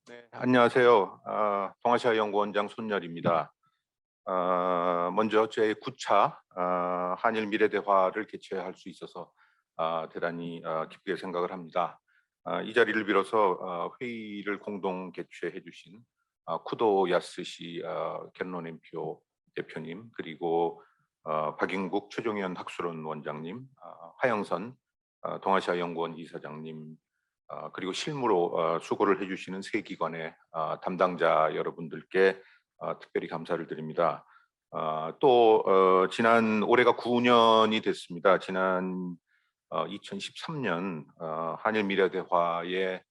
네, 안녕하세요. 동아시아 연구원장 손열입니다. 먼저 제 9차 한일 미래대화를 개최할 수 있어서 대단히 기쁘게 생각을 합니다. 이 자리를 빌어서 회의를 공동 개최해 주신 쿠도 야스시 겐론엠피오 대표님, 그리고 박인국 최종현 학술원 원장님, 화영선 동아시아 연구원 이사장님, 그리고 실무로 수고를 해주시는 세 기관의 담당자 여러분들께 특별히 감사를 드립니다. 또 지난 올해가 9년이 됐습니다. 지난 2013년 한일 미래대화의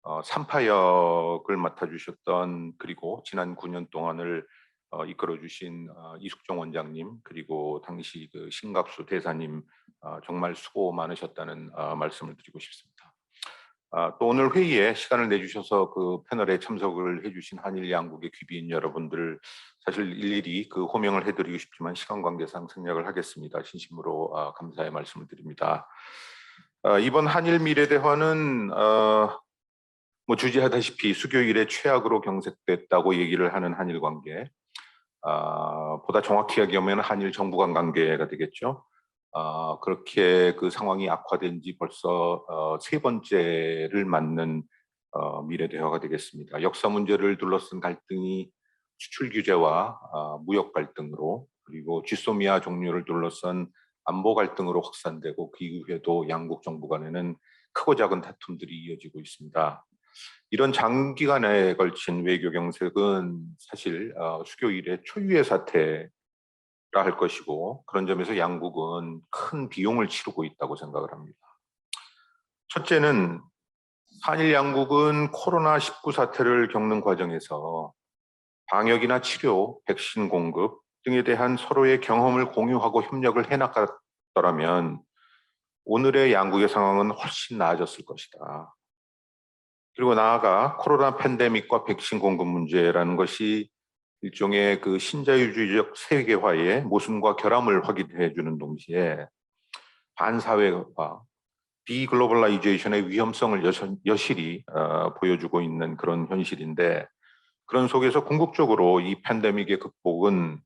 3파역을 맡아주셨던, 그리고 지난 9년 동안을 이끌어주신 이숙종 원장님, 그리고 당시 그 신갑수 대사님, 정말 수고 많으셨다는 말씀을 드리고 싶습니다. 또 오늘 회의에 시간을 내주셔서 그 패널에 참석을 해주신 한일 양국의 귀비인 여러분들, 사실 일일이 그 호명을 해드리고 싶지만 시간 관계상 생략을 하겠습니다. 진심으로 감사의 말씀을 드립니다. 이번 한일 미래대화는 뭐 주지하다시피 수교일의 최악으로 경색됐다고 얘기를 하는 한일 관계, 보다 정확히 얘기하면 한일 정부 간 관계가 되겠죠. 그렇게 그 상황이 악화된 지 벌써 세 번째를 맞는 미래 대화가 되겠습니다. 역사 문제를 둘러싼 갈등이 수출 규제와 무역 갈등으로, 그리고 지소미아 종류를 둘러싼 안보 갈등으로 확산되고, 그 이후에도 양국 정부 간에는 크고 작은 다툼들이 이어지고 있습니다. 이런 장기간에 걸친 외교 경색은 사실 수교 이래 초유의 사태라 할 것이고, 그런 점에서 양국은 큰 비용을 치르고 있다고 생각을 합니다. 첫째는 한일 양국은 코로나19 사태를 겪는 과정에서 방역이나 치료, 백신 공급 등에 대한 서로의 경험을 공유하고 협력을 해나갔더라면 오늘의 양국의 상황은 훨씬 나아졌을 것이다. 그리고 나아가 코로나 팬데믹과 백신 공급 문제라는 것이 일종의 그 신자유주의적 세계화의 모순과 결함을 확인해 주는 동시에 반사회화, 비글로벌라이제이션의 위험성을 여실히 보여주고 있는 그런 현실인데, 그런 속에서 궁극적으로 이 팬데믹의 극복은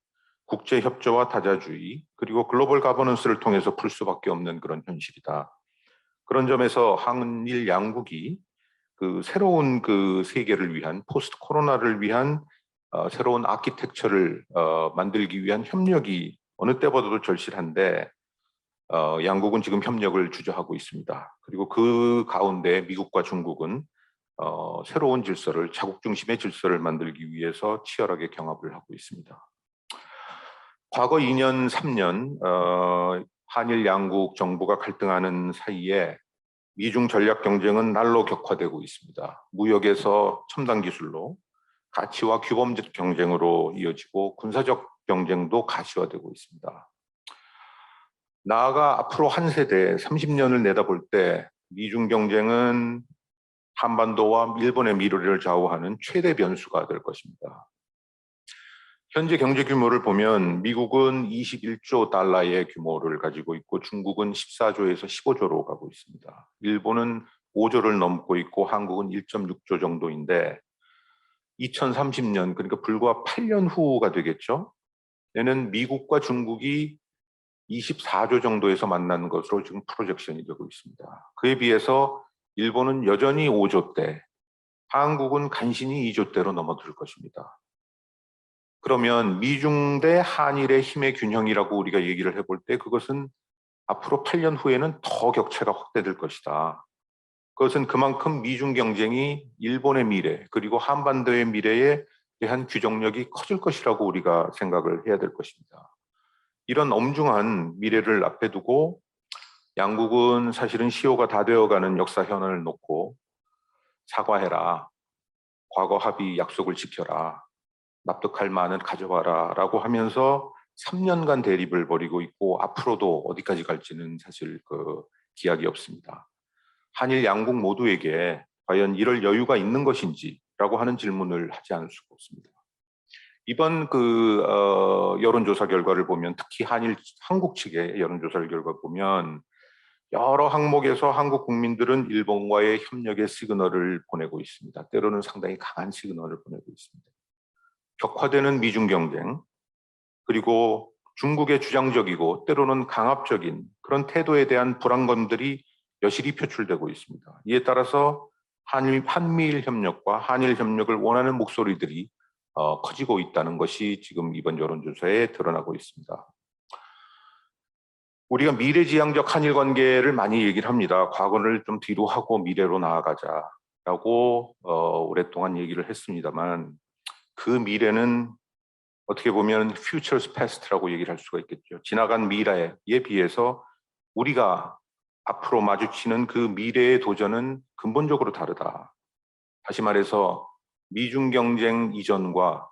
국제 협조와 다자주의, 그리고 글로벌 가버넌스를 통해서 풀 수밖에 없는 그런 현실이다. 그런 점에서 한일 양국이 그 새로운 그 세계를 위한, 포스트 코로나를 위한 새로운 아키텍처를 만들기 위한 협력이 어느 때보다도 절실한데, 양국은 지금 협력을 주저하고 있습니다. 그리고 그 가운데 미국과 중국은 새로운 질서를, 자국 중심의 질서를 만들기 위해서 치열하게 경합을 하고 있습니다. 과거 2년, 3년 한일 양국 정부가 갈등하는 사이에 미중 전략 경쟁은 날로 격화되고 있습니다. 무역에서 첨단 기술로, 가치와 규범적 경쟁으로 이어지고, 군사적 경쟁도 가시화되고 있습니다. 나아가 앞으로 한 세대 30년을 내다볼 때 미중 경쟁은 한반도와 일본의 미래를 좌우하는 최대 변수가 될 것입니다. 현재 경제 규모를 보면 미국은 21조 달러의 규모를 가지고 있고, 중국은 14조에서 15조로 가고 있습니다. 일본은 5조를 넘고 있고, 한국은 1.6조 정도인데, 2030년, 그러니까 불과 8년 후가 되겠죠. 얘는 미국과 중국이 24조 정도에서 만나는 것으로 지금 프로젝션이 되고 있습니다. 그에 비해서 일본은 여전히 5조대, 한국은 간신히 2조대로 넘어들 것입니다. 그러면 미중 대 한일의 힘의 균형이라고 우리가 얘기를 해볼 때, 그것은 앞으로 8년 후에는 더 격차가 확대될 것이다. 그것은 그만큼 미중 경쟁이 일본의 미래, 그리고 한반도의 미래에 대한 규정력이 커질 것이라고 우리가 생각을 해야 될 것입니다. 이런 엄중한 미래를 앞에 두고 양국은 사실은 시효가 다 되어가는 역사 현안을 놓고 사과해라, 과거 합의 약속을 지켜라, 납득할 만은 가져와라 라고 하면서 3년간 대립을 벌이고 있고, 앞으로도 어디까지 갈지는 사실 그 기약이 없습니다. 한일 양국 모두에게 과연 이럴 여유가 있는 것인지라고 하는 질문을 하지 않을 수가 없습니다. 이번 그 여론조사 결과를 보면, 특히 한국 측의 여론조사 결과 보면 여러 항목에서 한국 국민들은 일본과의 협력의 시그널을 보내고 있습니다. 때로는 상당히 강한 시그널을 보내고 있습니다. 격화되는 미중 경쟁, 그리고 중국의 주장적이고 때로는 강압적인 그런 태도에 대한 불안감들이 여실히 표출되고 있습니다. 이에 따라서 한미일 협력과 한일 협력을 원하는 목소리들이 커지고 있다는 것이 지금 이번 여론조사에 드러나고 있습니다. 우리가 미래지향적 한일 관계를 많이 얘기를 합니다. 과거를 좀 뒤로 하고 미래로 나아가자라고 오랫동안 얘기를 했습니다만 그 미래는 어떻게 보면 future's past라고 얘기를 할 수가 있겠죠. 지나간 미래에 비해서 우리가 앞으로 마주치는 그 미래의 도전은 근본적으로 다르다. 다시 말해서 미중 경쟁 이전과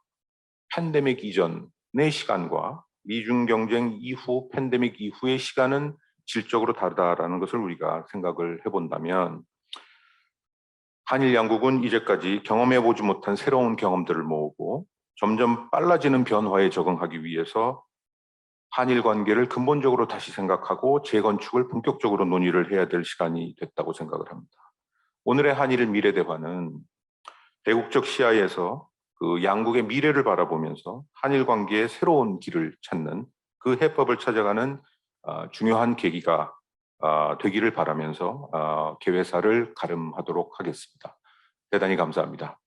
팬데믹 이전의 시간과 미중 경쟁 이후 팬데믹 이후의 시간은 질적으로 다르다라는 것을 우리가 생각을 해본다면 한일 양국은 이제까지 경험해보지 못한 새로운 경험들을 모으고 점점 빨라지는 변화에 적응하기 위해서 한일 관계를 근본적으로 다시 생각하고 재건축을 본격적으로 논의를 해야 될 시간이 됐다고 생각을 합니다. 오늘의 한일 미래 대화는 대국적 시야에서 그 양국의 미래를 바라보면서 한일 관계의 새로운 길을 찾는 그 해법을 찾아가는 중요한 계기가 되기를 바라면서 개회사를 가름하도록 하겠습니다. 대단히 감사합니다.